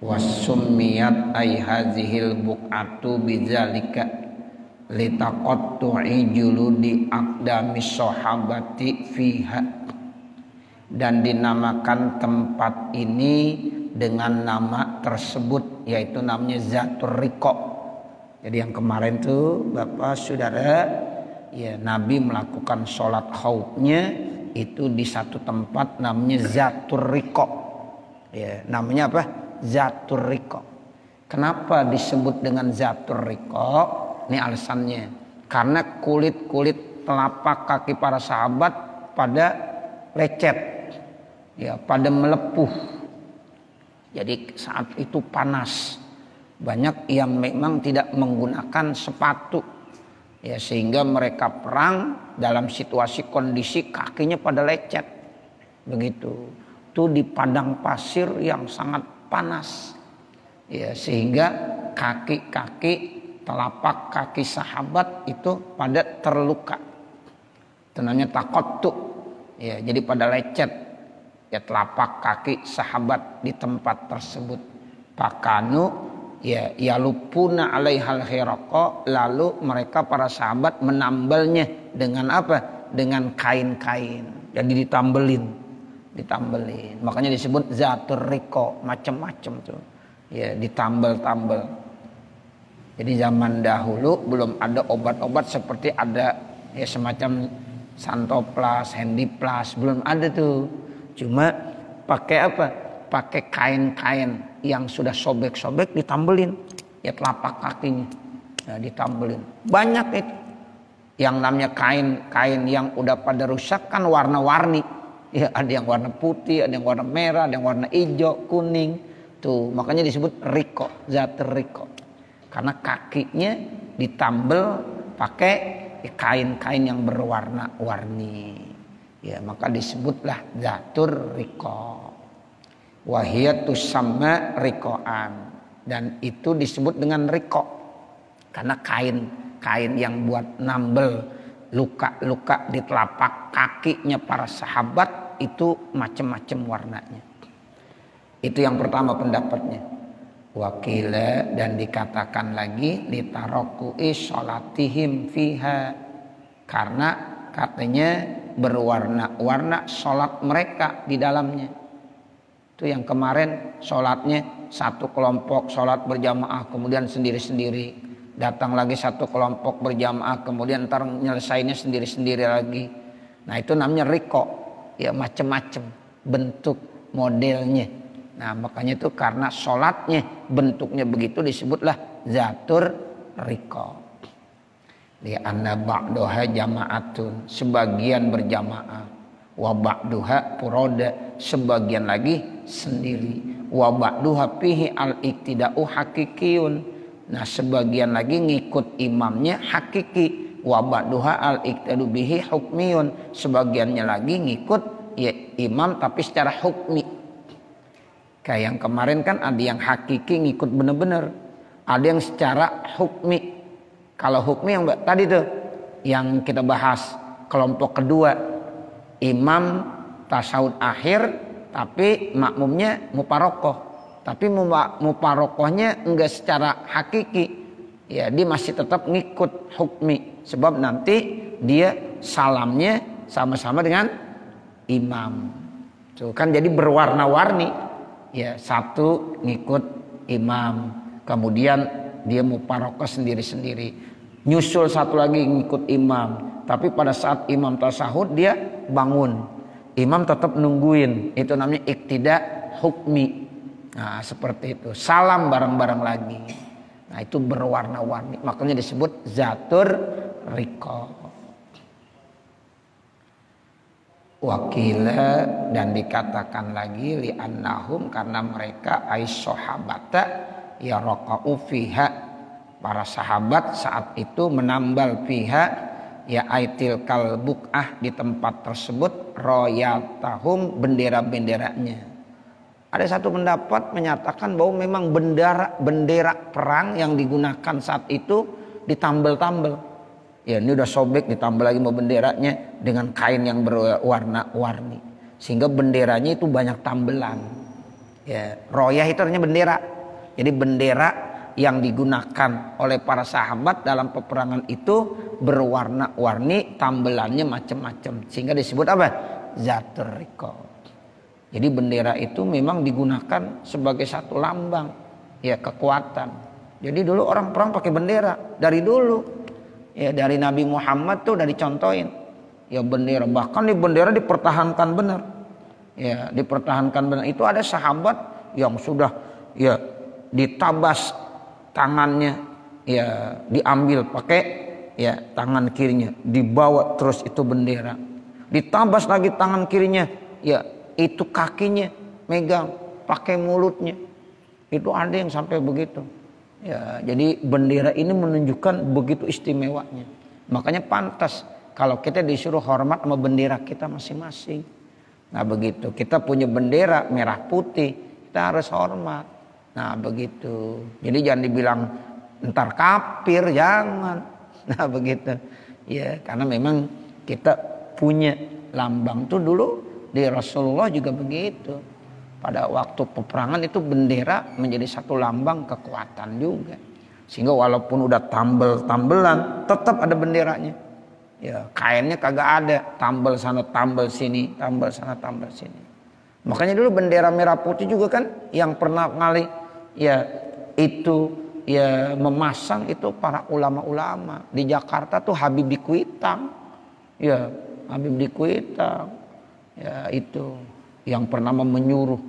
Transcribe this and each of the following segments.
Wasummiyat ay hazihil buq'atu bidzalika litaqattu'i juludi aqdamis sahabati fiha, dan dinamakan tempat ini dengan nama tersebut, yaitu namanya Zatur Riqa. Jadi yang kemarin tuh Bapak Saudara, ya Nabi melakukan sholat khaufnya itu di satu tempat namanya Zatur Riqa. Ya, namanya apa? Zatur Riqa. Kenapa disebut dengan Zatur Riqa? Ini alasannya. Karena kulit-kulit telapak kaki para sahabat pada lecet, ya, pada melepuh. Jadi saat itu panas. Banyak yang memang tidak menggunakan sepatu, ya, sehingga mereka perang dalam situasi kondisi kakinya pada lecet. Begitu. Itu di padang pasir yang sangat panas, ya, sehingga kaki-kaki telapak kaki sahabat itu pada terluka. Itu namanya taqattu, ya, jadi pada lecet, ya, telapak kaki sahabat di tempat tersebut. Pakanu, ya, yalupuna alaihal khiraqa, lalu mereka para sahabat menambalnya dengan apa? Dengan kain-kain. Jadi ditambelin. Makanya disebut Zatur Riqa, macam-macam tuh. Ya, ditambel-tambel. Jadi zaman dahulu belum ada obat-obat seperti ada, ya, semacam Santoplas, Handiplas, belum ada tuh. Cuma pakai apa? Pakai kain-kain yang sudah sobek-sobek ditambelin, ya, telapak kakinya, ya, ditambelin. Banyak itu. Yang namanya kain-kain yang udah pada rusak kan warna-warni, ya, ada yang warna putih, ada yang warna merah, ada yang warna hijau, kuning, tuh makanya disebut Riqa, Zatur Riqa, karena kakinya ditambel pakai kain-kain yang berwarna-warni, ya, maka disebutlah Zatur Riqa. Wahiyatus sama riqaan, dan itu disebut dengan riqa karena kain yang buat nambel luka-luka di telapak kakinya para sahabat itu macam-macam warnanya. Itu yang pertama pendapatnya. Wakila, dan dikatakan lagi litaroku'i sholatihim fiha, karena katanya berwarna-warna sholat mereka di dalamnya. Itu yang kemarin sholatnya satu kelompok sholat berjamaah, kemudian sendiri-sendiri. Datang lagi satu kelompok berjamaah, kemudian ntar nyelesainnya sendiri-sendiri lagi. Nah itu namanya riqa, ya, macam-macam bentuk modelnya. Nah makanya itu karena sholatnya bentuknya begitu disebutlah Zatur Riqa. Li'anna ba'daha jama'atun, sebagian berjamaah. Wa ba'duha furoda, sebagian lagi sendiri. Wa ba'duha fihi al-iktida'u hakikiyun, nah sebagian lagi ngikut imamnya hakiki. Wa ba'duha al-iktida'u bihi hukmiyun, sebagiannya lagi ngikut, ya, imam tapi secara hukmi. Kayak yang kemarin kan ada yang hakiki ngikut bener-bener, ada yang secara hukmi. Kalau hukmi yang tadi tuh yang kita bahas kelompok kedua, imam tasawuf akhir tapi makmumnya muparokoh, tapi muparokohnya enggak secara hakiki, ya, dia masih tetap ngikut hukmi, sebab nanti dia salamnya sama-sama dengan imam. Tuh kan jadi berwarna-warni, ya, satu ngikut imam, kemudian dia muparokoh sendiri-sendiri, nyusul satu lagi ngikut imam. Tapi pada saat imam tasahud dia bangun, imam tetap nungguin, itu namanya iktida hukmi. Nah seperti itu, salam bareng-bareng lagi. Nah itu berwarna-warni, makanya disebut Zatur Riqa. Wakila, dan dikatakan lagi li'annahum, karena mereka sahabata ya raqa'u fiha, para sahabat saat itu menambal fiha, ya, aitil kalbuk'ah, di tempat tersebut, royatahum, bendera-benderanya. Ada satu pendapat menyatakan bahwa memang bendera perang yang digunakan saat itu ditambel-tambel. Ya, ini udah sobek, ditambel lagi mau benderanya dengan kain yang berwarna-warni, sehingga benderanya itu banyak tambelan. Ya, royah itu artinya bendera. Jadi bendera yang digunakan oleh para sahabat dalam peperangan itu berwarna-warni, tambelannya macam-macam, sehingga disebut apa? Zatul Riqa. Jadi bendera itu memang digunakan sebagai satu lambang ya kekuatan. Jadi dulu orang perang pakai bendera dari dulu. Ya dari Nabi Muhammad tuh udah dicontohin. Ya bendera, bahkan di bendera dipertahankan benar. Ya, dipertahankan benar. Itu ada sahabat yang sudah ya ditabas tangannya, ya diambil pakai ya tangan kirinya, dibawa terus itu bendera. Ditabas lagi tangan kirinya, ya itu kakinya megang pakai mulutnya. Itu ada yang sampai begitu. Ya, jadi bendera ini menunjukkan begitu istimewanya. Makanya pantas kalau kita disuruh hormat sama bendera kita masing-masing. Nah begitu, kita punya bendera merah putih, kita harus hormat. Nah begitu, jadi jangan dibilang ntar kafir, jangan. Nah begitu, ya karena memang kita punya lambang tuh dulu di Rasulullah juga begitu. Pada waktu peperangan itu bendera menjadi satu lambang kekuatan juga. Sehingga walaupun udah tambel-tambelan, tetap ada benderanya. Ya, kainnya kagak ada, tambal sana tambal sini, tambal sana tambal sini. Makanya dulu bendera merah putih juga kan yang pernah kali ya itu ya memasang itu para ulama-ulama di Jakarta tuh Habib di Kuitang. Ya, Habib di Kuitang. Ya, itu yang pernah menyuruh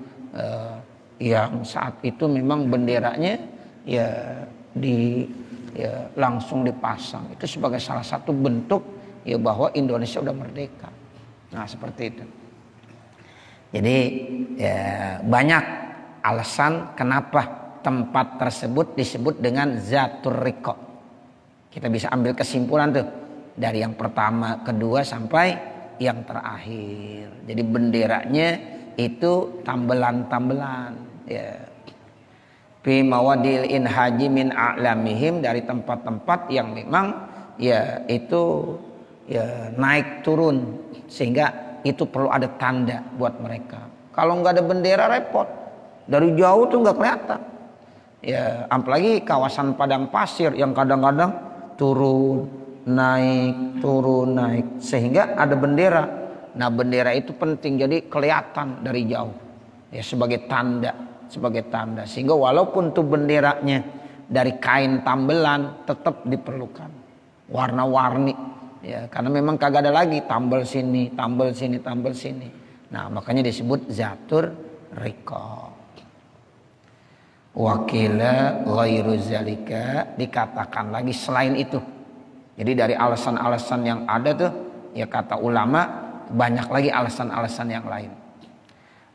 yang saat itu memang benderanya ya langsung dipasang. Itu sebagai salah satu bentuk ya bahwa Indonesia udah merdeka. Nah seperti itu. Jadi ya, banyak alasan kenapa tempat tersebut disebut dengan Zatul Riqa. Kita bisa ambil kesimpulan tuh dari yang pertama, kedua sampai yang terakhir. Jadi benderanya itu tambelan-tambelan. Ya. Fi mawadil inhaji min a'lamihim, dari tempat-tempat yang memang ya itu ya naik turun sehingga itu perlu ada tanda buat mereka. Kalau nggak ada bendera repot, dari jauh tuh nggak kelihatan. Ya apalagi kawasan padang pasir yang kadang-kadang turun naik sehingga ada bendera. Nah bendera itu penting, jadi kelihatan dari jauh ya sebagai tanda sehingga walaupun tuh benderanya dari kain tambelan tetap diperlukan warna-warni. Ya, karena memang kagak ada lagi tambal sini. Nah, makanya disebut Zatul Riqa. Wakila ghairu zalika, dikatakan lagi selain itu. Jadi dari alasan-alasan yang ada tuh, ya kata ulama banyak lagi alasan-alasan yang lain.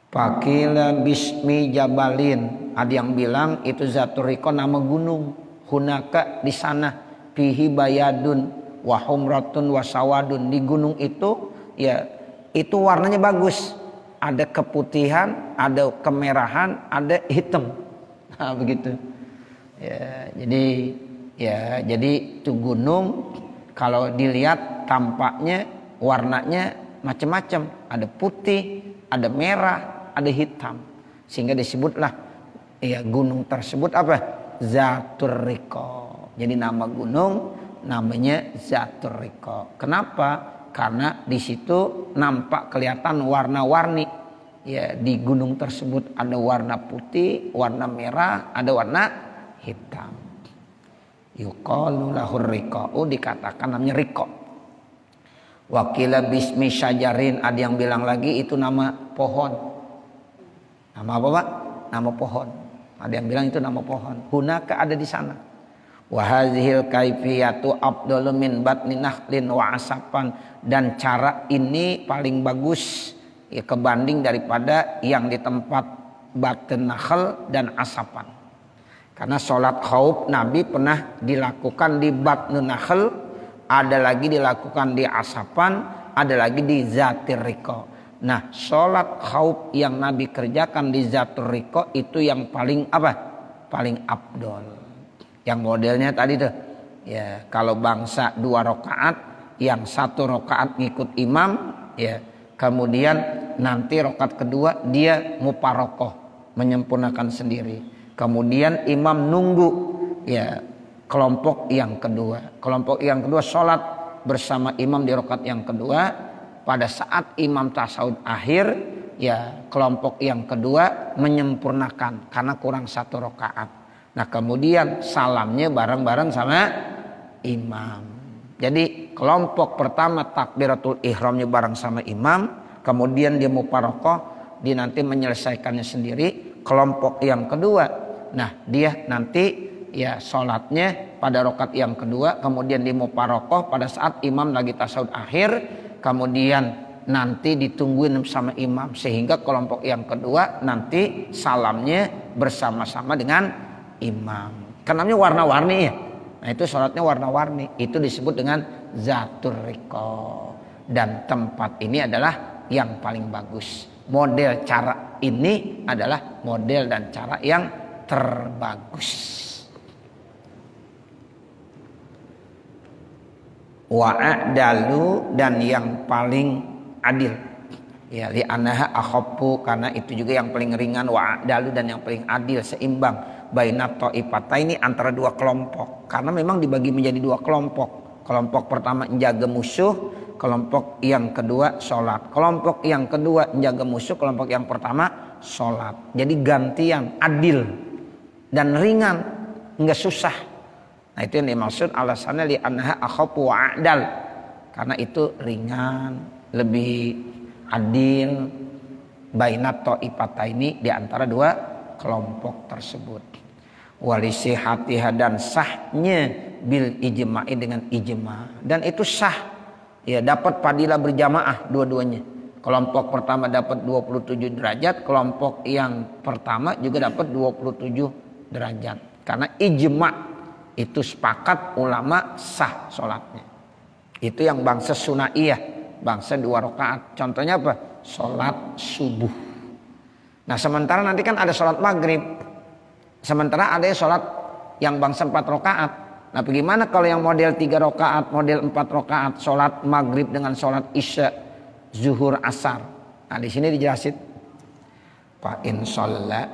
Fakila bismi jabalin, ada yang bilang itu Zatul Riqa nama gunung. Hunaka di sana fihi bayadun wa humratun wa sawadun, di gunung itu ya itu warnanya bagus, ada keputihan, ada kemerahan, ada hitam. Nah begitu ya, jadi itu gunung kalau dilihat tampaknya warnanya macam-macam, ada putih, ada merah, ada hitam, sehingga disebutlah ya gunung tersebut apa? Zatul Riqa. Jadi nama gunung namanya Zatul Riqa. Kenapa? Karena di situ nampak kelihatan warna-warni. Ya, di gunung tersebut ada warna putih, warna merah, ada warna hitam. Yuqalu lahur riqa'u, dikatakan namanya riqa. Wakila bismi syajarin, ada yang bilang lagi itu nama pohon. Nama apa Pak? Nama pohon. Ada yang bilang itu nama pohon. Hunaka ada di sana. Wa hadhil kaifiyatu afdalu min batni nakhlin wa asapan, dan cara ini paling bagus ya kebanding daripada yang di tempat batn nakhl dan asapan. Karena sholat khauf Nabi pernah dilakukan di batn nakhl, ada lagi dilakukan di asapan, ada lagi di Zatul Riqa. Nah, sholat khauf yang Nabi kerjakan di Zatul Riqa itu yang paling apa? Paling afdol. Yang modelnya tadi tuh, ya kalau bangsa 2 rakaat, yang 1 rakaat ngikut imam, ya kemudian nanti rakaat kedua dia muparokoh, menyempurnakan sendiri. Kemudian imam nunggu ya kelompok yang kedua. Kelompok yang kedua sholat bersama imam di rakaat yang kedua. Pada saat imam tasyahud akhir ya kelompok yang kedua menyempurnakan karena kurang 1 rakaat. Nah kemudian salamnya bareng-bareng sama imam. Jadi kelompok pertama takbiratul ihramnya bareng sama imam. Kemudian dia muparokoh, dia nanti menyelesaikannya sendiri. Kelompok yang kedua, nah dia nanti ya sholatnya pada rakaat yang kedua. Kemudian dia muparokoh pada saat imam lagi tasyahud akhir. Kemudian nanti ditungguin sama imam sehingga kelompok yang kedua nanti salamnya bersama-sama dengan imam. Kenapa warna-warni ya? Nah itu sholatnya warna-warni. Itu disebut dengan zatur riqah. Dan tempat ini adalah yang paling bagus. Model cara ini adalah model dan cara yang terbagus. Wa'adalu dan yang paling adil ya li anaha akhaffu karena itu juga yang paling ringan. Wa'adalu dan yang paling adil seimbang bainat ta'ifataini antara dua kelompok karena memang dibagi menjadi dua kelompok. Kelompok pertama menjaga musuh, kelompok yang kedua sholat. Kelompok yang kedua menjaga musuh, kelompok yang pertama sholat. Jadi gantian, adil dan ringan, enggak susah. Nah itu yang dimaksud alasannya li anha akhafu wa'adal karena itu ringan, lebih adil bainat ta'ifataini di antara dua kelompok tersebut. Walisihatiha dan sahnya bil ijma'i dengan ijma' dan itu sah ya dapat fadilah berjamaah dua-duanya. Kelompok pertama dapat 27 derajat, kelompok yang pertama juga dapat 27 derajat karena ijma' itu sepakat ulama sah sholatnya. Itu yang bangsa sunaiyah, bangsa 2 rakaat. Contohnya apa? Sholat subuh. Nah sementara nanti kan ada sholat maghrib. Sementara ada sholat yang bangsa 4 rakaat. Nah bagaimana kalau yang model 3 rakaat, model 4 rakaat, sholat maghrib dengan sholat isya, zuhur, asar. Nah di sini dijelasin. Fa in sholla,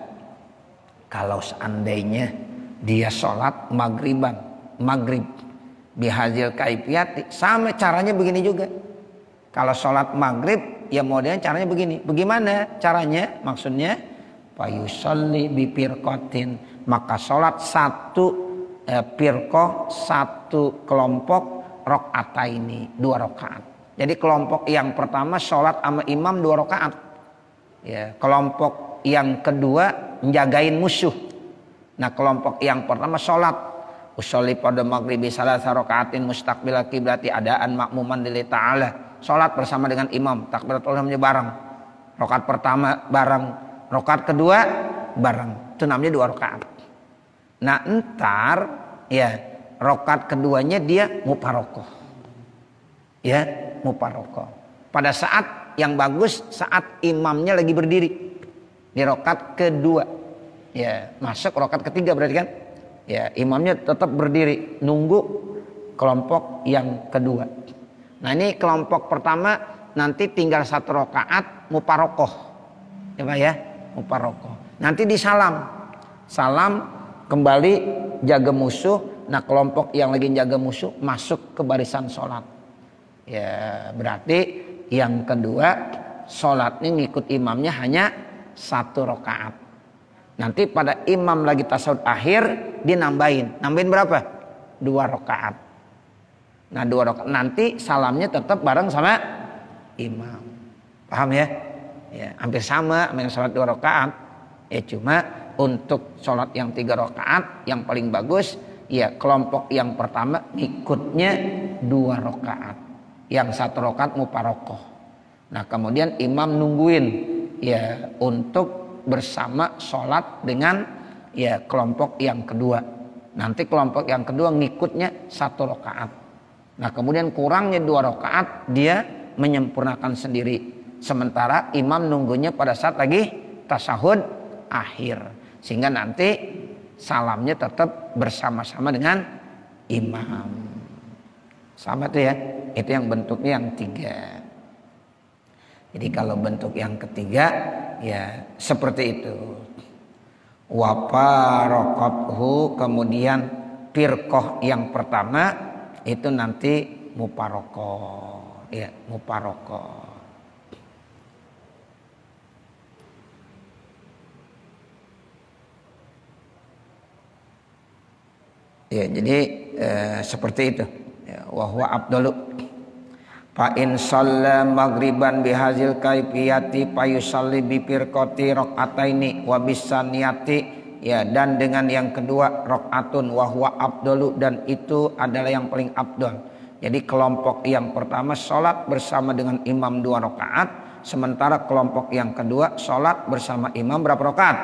kalau seandainya dia sholat maghrib bihazil kaifiyati sama caranya begini juga. Kalau sholat maghrib ya modelnya caranya begini. Bagaimana caranya? Maksudnya fayusalli bi firqatin, maka sholat firqah satu kelompok rakaataini 2 rakaat. Jadi kelompok yang pertama sholat sama imam 2 rakaat. Ya, kelompok yang kedua menjagain musuh. Nah kelompok yang pertama sholat usolli pada maghribi salasa rakaatin mustaqbil qiblati adaan makmuman lillahi ta'ala. Sholat bersama dengan imam takbiratul ihramnya bareng. Rakaat pertama bareng, rakaat kedua bareng. Itu namanya 2 rakaat. Nah entar ya rakaat keduanya dia muparokoh. Ya muparokoh. Pada saat yang bagus saat imamnya lagi berdiri di rakaat kedua. Ya, masuk rakaat ketiga berarti kan? Ya, imamnya tetap berdiri nunggu kelompok yang kedua. Nah, ini kelompok pertama nanti tinggal 1 rakaat muparokoh. Ya, Pak ya, muparokoh. Nanti disalam. Salam kembali jaga musuh. Nah, kelompok yang lagi jaga musuh masuk ke barisan sholat. Ya, berarti yang kedua sholatnya ngikut imamnya hanya 1 rakaat. Nanti pada imam lagi tasyahud akhir dia nambahin berapa? 2 rakaat. Nah 2 rakaat nanti salamnya tetap bareng sama imam. Paham ya? Ya hampir sama dengan sholat 2 rakaat. Ya cuma untuk sholat yang 3 rakaat yang paling bagus ya kelompok yang pertama ikutnya 2 rakaat. Yang 1 rakaat muparokoh. Nah kemudian imam nungguin ya untuk bersama sholat dengan ya kelompok yang kedua. Nanti kelompok yang kedua ngikutnya 1 rakaat. Nah kemudian kurangnya 2 rakaat dia menyempurnakan sendiri. Sementara imam nunggunya pada saat lagi tasyahud akhir. Sehingga nanti salamnya tetap bersama-sama dengan imam. Sama tuh ya. Itu yang bentuknya yang 3. Jadi kalau bentuk yang ketiga ya seperti itu. wa faraqathu, kemudian firqah yang pertama itu nanti mufaraqah, ya, mufaraqah. Ya, jadi seperti itu. Ya, wa huwa afdalu. Fa in shalla maghriban bihazil kaifiyati fayusalli bi firqati rakaataini wa bisaniyati, ya, dan dengan yang kedua rakaatun wa huwa afdalu, dan itu adalah yang paling afdal. Jadi kelompok yang pertama salat bersama dengan imam 2 rakaat, sementara kelompok yang kedua salat bersama imam berapa rakaat?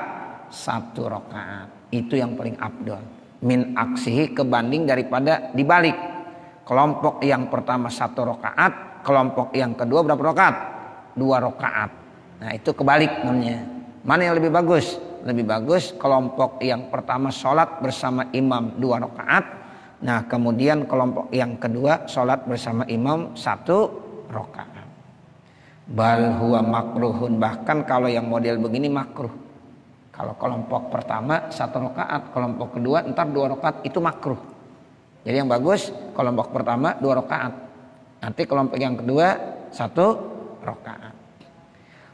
1 rakaat. Itu yang paling afdal. Min aksihi, kebanding daripada dibalik. Kelompok yang pertama 1 rakaat, kelompok yang kedua berapa rakaat? 2 rakaat. Nah, itu kebalik namanya. Mana yang lebih bagus? Lebih bagus kelompok yang pertama sholat bersama imam 2 rakaat. Nah, kemudian kelompok yang kedua sholat bersama imam 1 rakaat. Bal huwa makruhun, bahkan kalau yang model begini makruh. Kalau kelompok pertama 1 rakaat, kelompok kedua ntar 2 rakaat, itu makruh. Jadi yang bagus kelompok pertama 2 rakaat, nanti kelompok yang kedua 1 rakaat.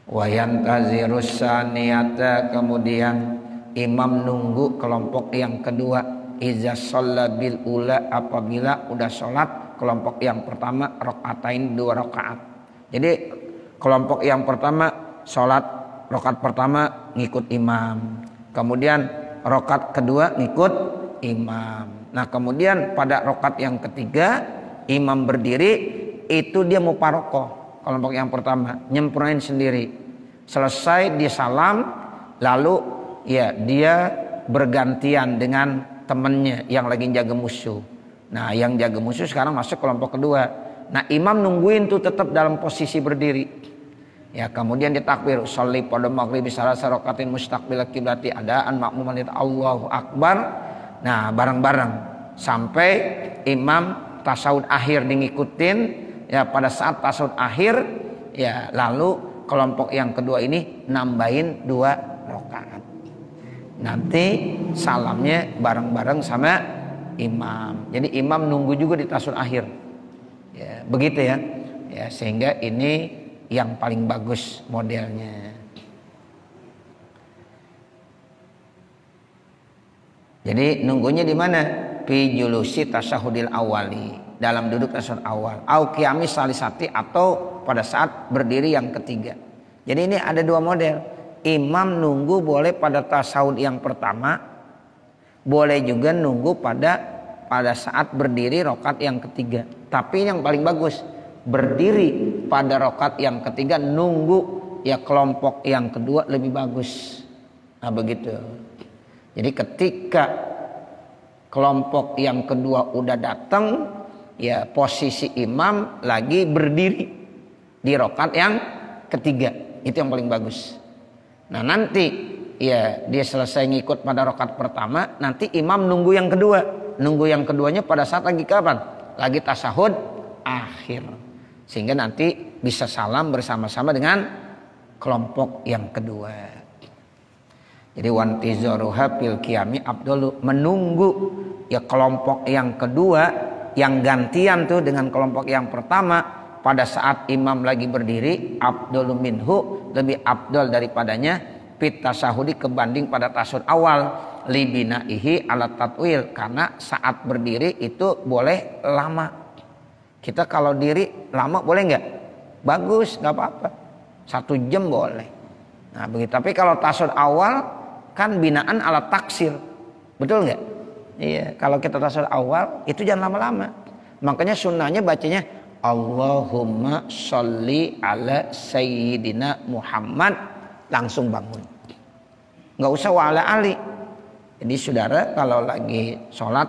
Wa yantazirus saniyata, kemudian imam nunggu kelompok yang kedua. Iza shalla bil ula, apabila udah sholat kelompok yang pertama rakaatain 2 rakaat. Jadi kelompok yang pertama sholat rakaat pertama ngikut imam, kemudian rakaat kedua ngikut imam. Nah, kemudian pada rakaat yang ketiga imam berdiri, itu dia mufaraqah. Kelompok yang pertama nyempurnain sendiri, selesai dia salam, lalu ya dia bergantian dengan temannya yang lagi jaga musuh. Nah, yang jaga musuh sekarang masuk kelompok kedua. Nah, imam nungguin tuh tetap dalam posisi berdiri. Ya, kemudian ditakbir, sholli pada maghrib salasa rakaatin mustaqbil qiblati adaan makmuman Allahu akbar. Nah, bareng-bareng sampai imam tasawuf akhir ngikutin. Ya, pada saat tasawuf akhir, ya, lalu kelompok yang kedua ini nambahin 2 rakaat. Nanti salamnya bareng-bareng sama imam. Jadi imam nunggu juga di tasawuf akhir. Ya, begitu ya. Ya, sehingga ini yang paling bagus modelnya. Jadi nunggunya di mana? Fi julusi tasyahudil awali, dalam duduk tasyahud awal. Au qiyamis salisati, atau pada saat berdiri yang ketiga. Jadi ini ada 2 model. Imam nunggu boleh pada tasyahud yang pertama, boleh juga nunggu pada saat berdiri rakaat yang ketiga. Tapi yang paling bagus berdiri pada rakaat yang ketiga, nunggu ya kelompok yang kedua lebih bagus. Nah, begitu. Jadi ketika kelompok yang kedua udah datang, ya posisi imam lagi berdiri di rakaat yang ketiga, itu yang paling bagus. Nah, nanti ya dia selesai ngikut pada rakaat pertama, nanti imam nunggu yang kedua. Nunggu yang keduanya pada saat lagi kapan? Lagi tasyahud akhir. Sehingga nanti bisa salam bersama-sama dengan kelompok yang kedua. Jadi wantizaruha fil qiyami afdalu, menunggu ya kelompok yang kedua yang gantian tuh dengan kelompok yang pertama pada saat imam lagi berdiri, afdalu minhu, lebih afdal daripadanya, fit tasahudi, kebanding pada tasawuf awal, libinaihi ala tatwil, karena saat berdiri itu boleh lama. Kita kalau diri lama boleh nggak? Bagus, nggak apa-apa. 1 jam boleh. Nah, begitu. Tapi kalau tasawuf awal kan binaan ala taksir, betul nggak? Iya. Kalau kita tasawuf awal itu jangan lama-lama. Makanya sunnahnya bacanya Allahumma sholli ala sayyidina Muhammad, langsung bangun. Nggak usah wa ala ali. Jadi saudara kalau lagi sholat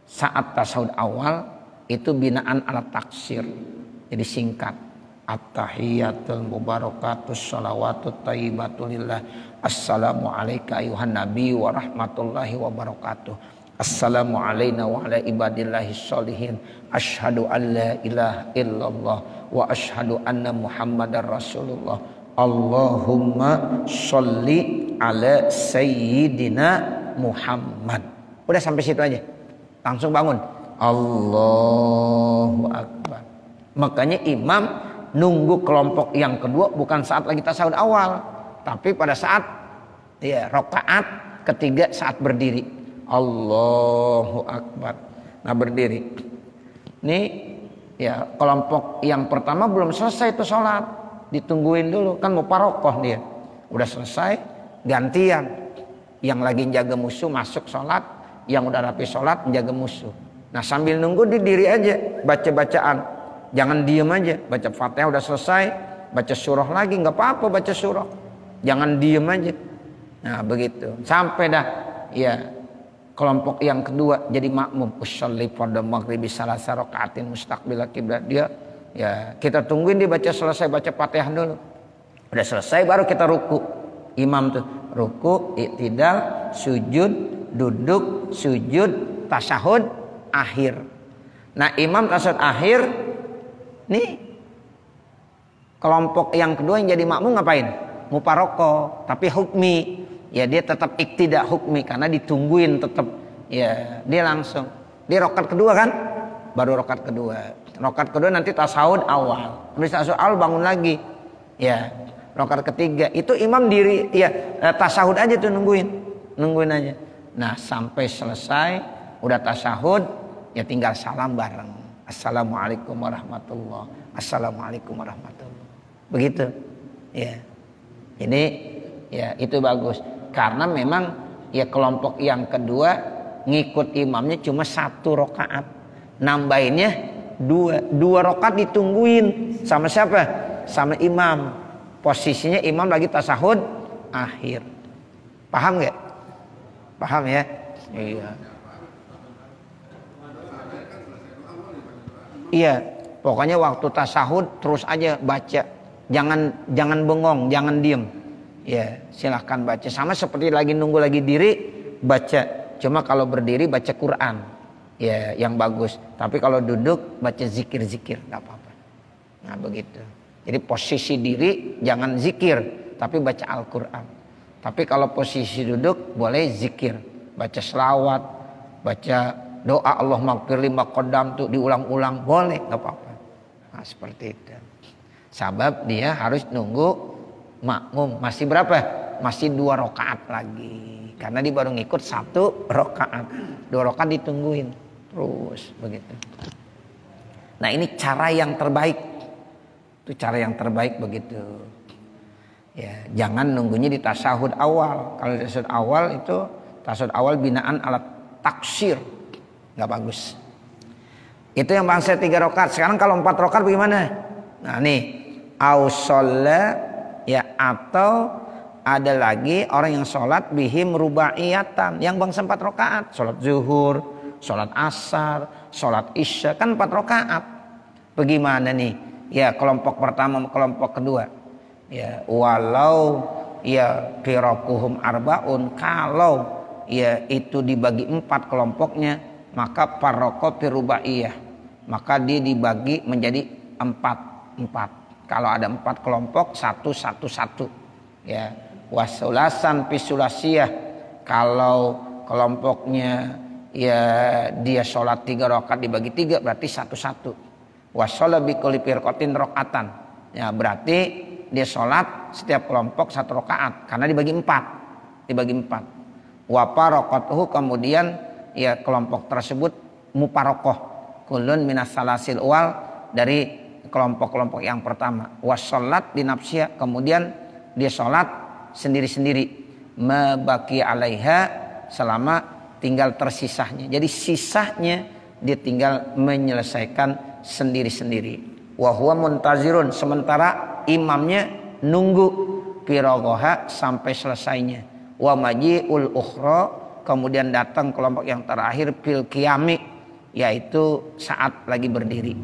saat tasawuf awal itu binaan ala taksir, jadi singkat. At-tahiyatul mubarakatus shalawatut thayyibatulillah. Assalamu alayka ayuhan nabi wa rahmatullahi wa barakatuh. Assalamu alayna wa ala ibadillahi sholihin. Ashhadu an la ilaha illallah wa ashhadu anna muhammadar rasulullah. Allahumma sholli ala sayyidina Muhammad. Udah sampai situ aja. Langsung bangun. Allahu Akbar. Makanya imam nunggu kelompok yang kedua bukan saat lagi tasawuf awal, tapi pada saat rakaat ketiga saat berdiri. Allahu Akbar. Nah berdiri. Nih kelompok yang pertama belum selesai itu sholat, ditungguin dulu kan mau parokoh dia. Udah selesai gantian. Yang lagi jaga musuh masuk sholat, yang udah rapi sholat menjaga musuh. Nah sambil nunggu diri aja baca-bacaan, jangan diem aja. Baca Fatihah udah selesai, baca surah lagi nggak apa-apa baca surah, jangan diem aja. Nah begitu sampai dah kelompok yang kedua jadi makmum. Usolli pada maghribi salasa rakaatin mustaqbil kiblat. Dia kita tungguin dia baca selesai baca Fatihah dulu. Udah selesai baru kita ruku. Imam tuh ruku, i'tidal, sujud, duduk, sujud, tasyahud akhir. Nah imam tasyahud akhir nih kelompok yang kedua yang jadi makmum ngapain? Muparoko tapi hukmi. Ya dia tetap iktidak hukmi karena ditungguin tetap. Ya dia langsung di rakaat kedua kan? Baru rakaat kedua. Rakaat kedua nanti tasyahud awal. Habis tasyahud awal bangun lagi. Ya, rakaat ketiga itu imam diri tasyahud aja tuh nungguin aja. Nah, sampai selesai udah tasyahud ya tinggal salam bareng. Assalamualaikum warahmatullahi. Assalamualaikum warahmatullahi. Begitu. Ya. Jadi itu bagus. Karena memang kelompok yang kedua ngikut imamnya cuma 1 rakaat. Nambahinnya 2 rakaat ditungguin sama siapa? Sama imam. Posisinya imam lagi tasyahud akhir. Paham nggak? Paham ya? Iya. Iya. Pokoknya waktu tasyahud terus aja baca. Jangan bengong, jangan diem. Ya, silahkan baca. Sama seperti lagi nunggu lagi diri, baca. Cuma kalau berdiri baca Quran. Ya, yang bagus. Tapi kalau duduk baca zikir-zikir, nggak apa-apa. Nah, begitu. Jadi posisi diri jangan zikir, tapi baca Al-Quran. Tapi kalau posisi duduk boleh zikir. Baca selawat, baca doa Allah maghfirli ma qaddamtu diulang-ulang, boleh, nggak apa-apa. Nah, seperti itu. Sebab dia harus nunggu makmum. Masih berapa? Masih 2 rakaat lagi. Karena dia baru ngikut 1 rakaat. 2 rakaat ditungguin. Terus begitu. Nah ini cara yang terbaik. Itu cara yang terbaik begitu. Ya, jangan nunggunya di tasyahud awal. Kalau di tasyahud awal itu tasyahud awal binaan alat taksir. Nggak bagus. Itu yang bangsa 3 rakaat. Sekarang kalau 4 rakaat bagaimana? Nah nih, ausolla atau ada lagi orang yang sholat bihim rubaiyatan yang bangsa 4 rakaat. Sholat zuhur, sholat asar, sholat isya kan 4 rakaat. Bagaimana nih? Ya kelompok pertama, kelompok kedua. Ya walau qiraquhum arbaun, kalau itu dibagi 4 kelompoknya, maka farraqa fi rubaiyah. Maka dia dibagi menjadi 4. Kalau ada 4 kelompok 1. Ya, wasulasan pisulasiyah. Kalau kelompoknya dia sholat 3 rakaat dibagi 3 berarti 1. Wasola bikulli firqatin rakaatan. Ya, berarti dia sholat setiap kelompok 1 rakaat karena dibagi 4. Wa faraqatuhu, kemudian kelompok tersebut muparokoh kulun minas salasil awal, dari kelompok-kelompok yang pertama. Wassalat di nafsiyah, kemudian dia sholat sendiri-sendiri, mabaki alaiha, selama tinggal tersisahnya. Jadi sisahnya dia tinggal menyelesaikan sendiri-sendiri. Wa huwa muntazirun, sementara imamnya nunggu piraghaha sampai selesainya. Wa maji'ul ukhra, kemudian datang kelompok yang terakhir fil qiyami, yaitu saat lagi berdiri.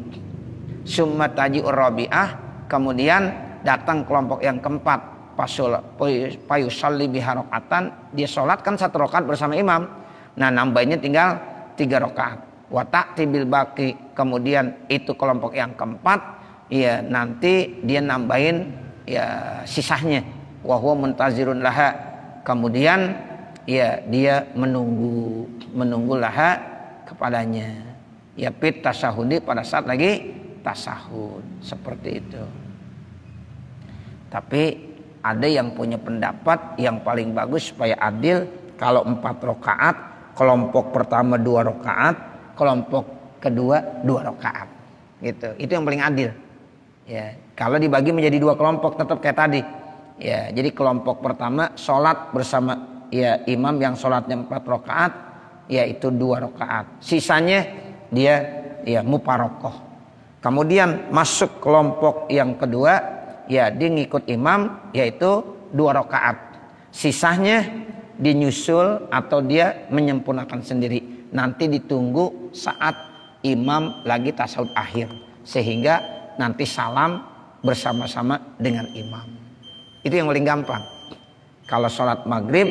Summa taji'ur rabi'ah, kemudian datang kelompok yang keempat, payusalli biha rakaatan, dia sholat kan 1 rakaat bersama imam. Nah nambahnya tinggal 3 rakaat. Wa ta'ti bil baqi, kemudian itu kelompok yang keempat, nanti dia nambahin sisahnya. Wa huwa muntazirun laha, kemudian ya dia menunggu laha kepadanya. Ya fit tasahudi pada saat lagi tasahud seperti itu. Tapi ada yang punya pendapat yang paling bagus supaya adil, kalau 4 rakaat, kelompok pertama 2 rakaat, kelompok kedua 2 rakaat. Gitu. Itu yang paling adil. Ya, kalau dibagi menjadi 2 kelompok tetap kayak tadi. Ya, jadi kelompok pertama sholat bersama ya imam yang sholatnya 4 rakaat, yaitu 2 rakaat. Sisanya dia ya muparokoh. Kemudian masuk kelompok yang kedua, ya dia ngikut imam yaitu 2 rakaat. Sisanya dinyusul atau dia menyempurnakan sendiri. Nanti ditunggu saat imam lagi tasawuf akhir, sehingga nanti salam bersama-sama dengan imam. Itu yang paling gampang. Kalau sholat maghrib,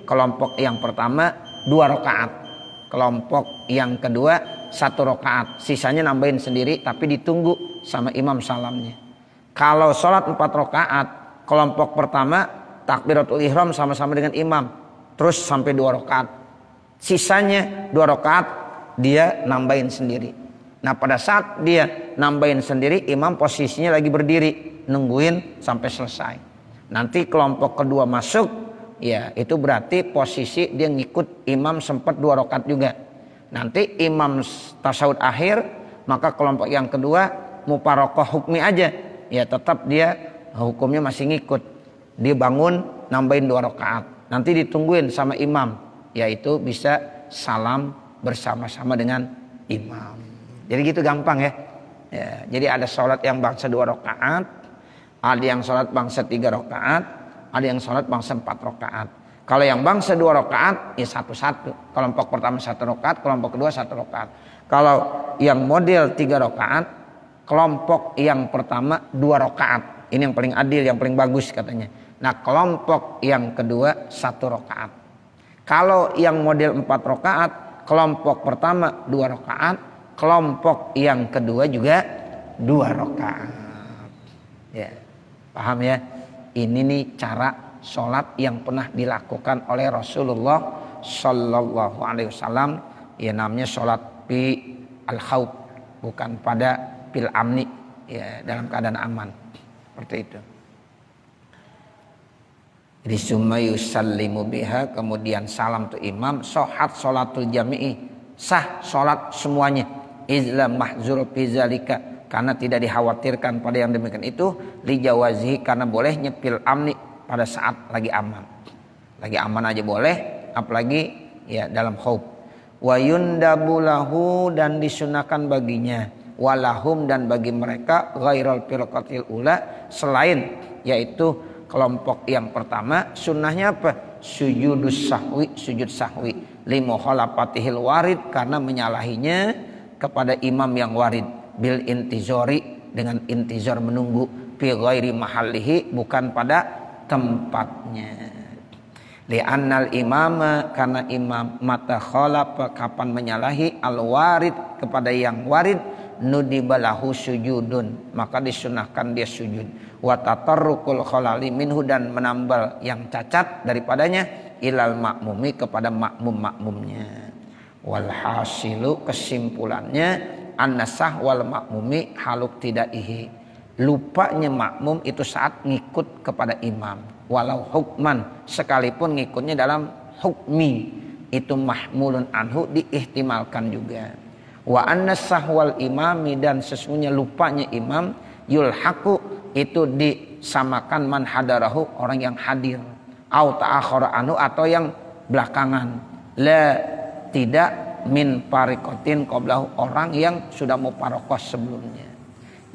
kelompok yang pertama 2 rakaat, kelompok yang kedua 1 rakaat, sisanya nambahin sendiri tapi ditunggu sama imam salamnya. Kalau sholat 4 rakaat, kelompok pertama takbiratul ihram sama-sama dengan imam, terus sampai 2 rakaat, sisanya 2 rakaat dia nambahin sendiri. Nah pada saat dia nambahin sendiri, imam posisinya lagi berdiri nungguin sampai selesai. Nanti kelompok kedua masuk, ya itu berarti posisi dia ngikut imam sempat 2 rakaat juga. Nanti imam tasawuf akhir, maka kelompok yang kedua muparokoh hukmi aja, ya tetap dia hukumnya masih ngikut. Dia bangun nambahin 2 rakaat, nanti ditungguin sama imam, yaitu bisa salam bersama-sama dengan imam. Jadi gitu gampang ya. Jadi ada sholat yang bangsa 2 rakaat, ada yang sholat bangsa 3 rakaat, ada yang sholat bangsa 4 rakaat. Kalau yang bangsa 2 rakaat ya satu-satu. Kelompok pertama 1 rakaat, kelompok kedua 1 rakaat. Kalau yang model 3 rakaat, kelompok yang pertama 2 rakaat. Ini yang paling adil, yang paling bagus katanya. Nah kelompok yang kedua 1 rakaat. Kalau yang model 4 rakaat, kelompok pertama 2 rakaat, kelompok yang kedua juga 2 rakaat. Ya, paham ya? Ini nih cara sholat yang pernah dilakukan oleh Rasulullah Sallallahu Alaihi Wasallam. Ya namanya sholat fi al-khawf, bukan pada fil amni, ya dalam keadaan aman. Seperti itu. Jadi summa yusallimu biha, kemudian salam tu imam, shohat sholatul jami'i, sah sholat semuanya, izla mahzur fi zalika, karena tidak dikhawatirkan pada yang demikian itu, li jawazihi, karena bolehnya fil amni, pada saat lagi aman. Lagi aman aja boleh, apalagi ya dalam khauf. Wa yundabu lahu, dan disunahkan baginya, walahum, dan bagi mereka, ghairal firqatil ula, selain yaitu kelompok yang pertama, sunnahnya apa? Sujudus sahwi, sujud sahwi, limukhalafatihil warid, karena menyalahinya kepada imam yang warid, bil intizori, dengan intizar menunggu, fi ghairi mahallihi, bukan pada tempatnya. Li'annal imama, karena imam mata khalafa, kapan menyalahi al warid, kepada yang warid, nudibalahu sujudun, maka disunahkan dia sujud. Wa tatarrukul khalali minhu, dan menambal yang cacat daripadanya, ilal makmumi, kepada makmum-makmumnya. Wal hasilu, kesimpulannya, annasah wal makmumi haluk tidaihi, lupanya makmum itu saat ngikut kepada imam, walau hukman, sekalipun ngikutnya dalam hukmi, itu mahmulun anhu, diihtimalkan juga. Wa annasah wal imami, dan sesungguhnya lupanya imam, yulhaqu, itu disamakan man hadarahu, orang yang hadir, au ta'akhara anhu, atau yang belakangan, la, tidak min parikotin qablahu, orang yang sudah muparokoh sebelumnya.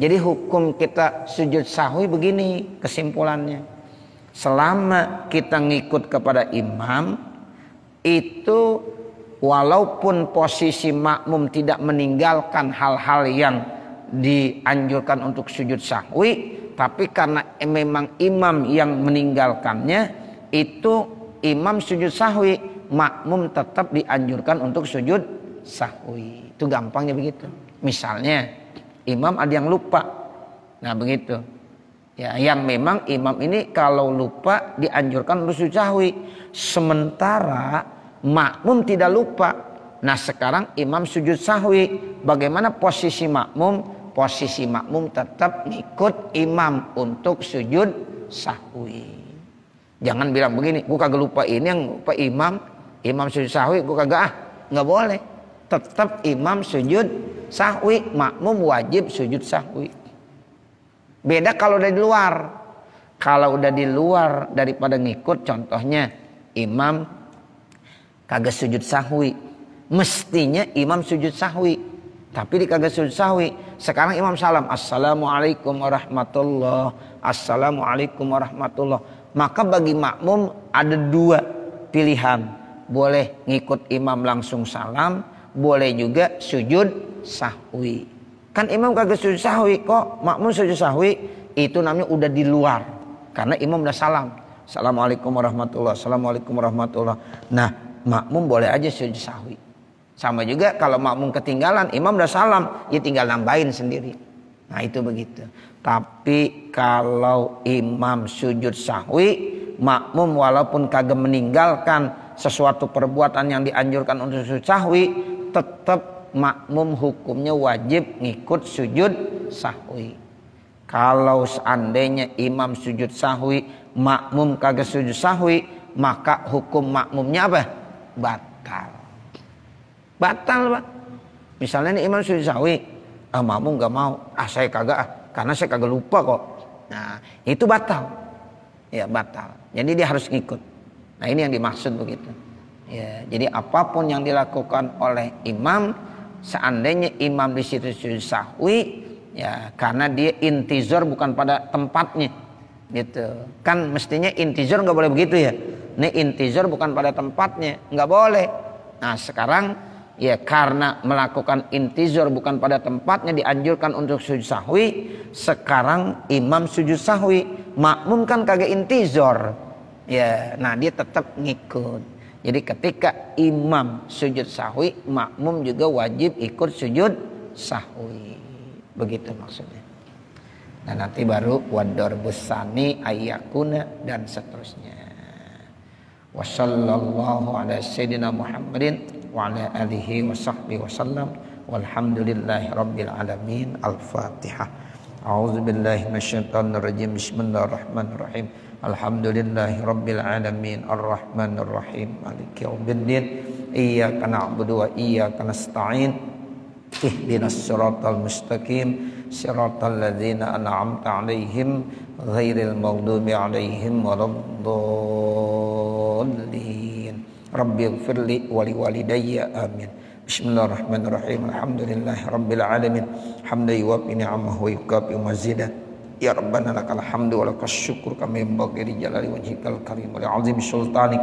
Jadi hukum kita sujud sahwi begini kesimpulannya, selama kita ngikut kepada imam itu, walaupun posisi makmum tidak meninggalkan hal-hal yang dianjurkan untuk sujud sahwi, tapi karena memang imam yang meninggalkannya, itu imam sujud sahwi, makmum tetap dianjurkan untuk sujud sahwi. Itu gampangnya begitu. Misalnya imam ada yang lupa, nah begitu, Ya, yang memang imam ini kalau lupa dianjurkan untuk sujud sahwi. Sementara makmum tidak lupa. Nah sekarang imam sujud sahwi. Bagaimana posisi makmum? Posisi makmum tetap ngikut imam untuk sujud sahwi. Jangan bilang begini, gue kagak lupa ini yang lupa imam. Imam sujud sahwi, gue kagak nggak boleh. Tetap imam sujud sahwi, makmum wajib sujud sahwi. Beda kalau udah di luar. Kalau udah di luar daripada ngikut, contohnya imam kagak sujud sahwi. Mestinya imam sujud sahwi, tapi dia kagak sujud sahwi. Sekarang imam salam, assalamualaikum warahmatullah, assalamualaikum warahmatullah. Maka bagi makmum ada dua pilihan. Boleh ngikut imam langsung salam, boleh juga sujud sahwi. Kan imam kagak sujud sahwi, kok makmum sujud sahwi, itu namanya udah di luar. Karena imam udah salam. Assalamualaikum warahmatullah, assalamualaikum warahmatullah. Nah, makmum boleh aja sujud sahwi. Sama juga kalau makmum ketinggalan, imam udah salam, ya tinggal nambahin sendiri. Nah, itu begitu. Tapi kalau imam sujud sahwi, makmum walaupun kagak meninggalkan sesuatu perbuatan yang dianjurkan untuk sujud sahwi, tetap makmum hukumnya wajib ngikut sujud sahwi. Kalau seandainya imam sujud sahwi, makmum kagak sujud sahwi, maka hukum makmumnya apa? Batal. Batal, Pak. Misalnya ini imam sujud sahwi, makmum gak mau, saya kagak, karena saya kagak lupa kok. Nah, itu batal. Ya, batal. Jadi dia harus ngikut. Nah, ini yang dimaksud begitu. Ya, jadi apapun yang dilakukan oleh imam, seandainya imam di situ sujud sahwi, ya karena dia intizar bukan pada tempatnya, gitu. Kan mestinya intizar nggak boleh begitu ya. Ini intizar bukan pada tempatnya, nggak boleh. Nah sekarang ya karena melakukan intizar bukan pada tempatnya dianjurkan untuk sujud sahwi. Sekarang imam sujud sahwi, makmum kan kagak intizar, ya. Nah dia tetap ngikut. Jadi ketika imam sujud sahwi, makmum juga wajib ikut sujud sahwi. Begitu maksudnya. Nah nanti baru wadarbus tsani ayyakuna dan seterusnya. Wassallallahu ala sayyidina Muhammadin wa ala alihi wa sahbihi wasallam. Walhamdulillahi rabbil alamin. Al-Fatihah. A'udzubillahi minasyaitonir rajim. Bismillahirrahmanirrahim. Alhamdulillahi rabbil alamin arrahmanir rahim maliki yaumiddin iyyaka na'budu wa iyyaka nasta'in ihdinas siratal mustaqim siratal ladzina an'amta 'alaihim ghairil maghdubi 'alaihim waladdallin rabbighfirli wa liwalidayya amin. Bismillahirrahmanirrahim. Alhamdulillahi rabbil alamin hamdan yuwaffi ni'amahu wa yukafi mazidah. Ya Rabbana lakal hamdu wa lakas syukur kami yanbaghi li jalali wajhikal karim wa li 'azimi sultanik.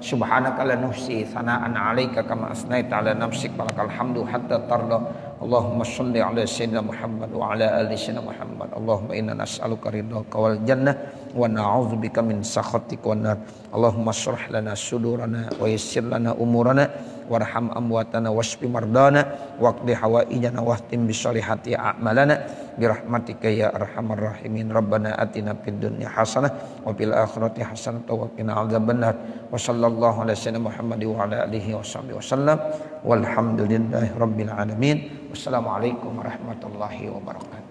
Subhanaka la nuhsi tsana'an 'alaika kama asnaita 'ala nafsik wa lakal hamdu hatta tarda. Allahumma shalli 'ala sayyidina Muhammad wa 'ala ali sayyidina Muhammad. Allahumma inna nas'aluka ridhaka wal jannah wa na'udzubika min sakhatika wan nar. Allahumma shrah lana sudurana wa yassir lana umurana warham amwatana washfi mardana waqdi hawaijana wahtim bisolihati a'malana birahmatika ya arhamar rahimin. Rabbana atina fid dunya hasanah wa fil akhirati hasanah wa qina adzabannar. Wa sallallahu ala sayyidina Muhammad wa ala alihi washabbihi wasallam walhamdulillahi rabbil alamin. Wassalamualaikum warahmatullahi wabarakatuh.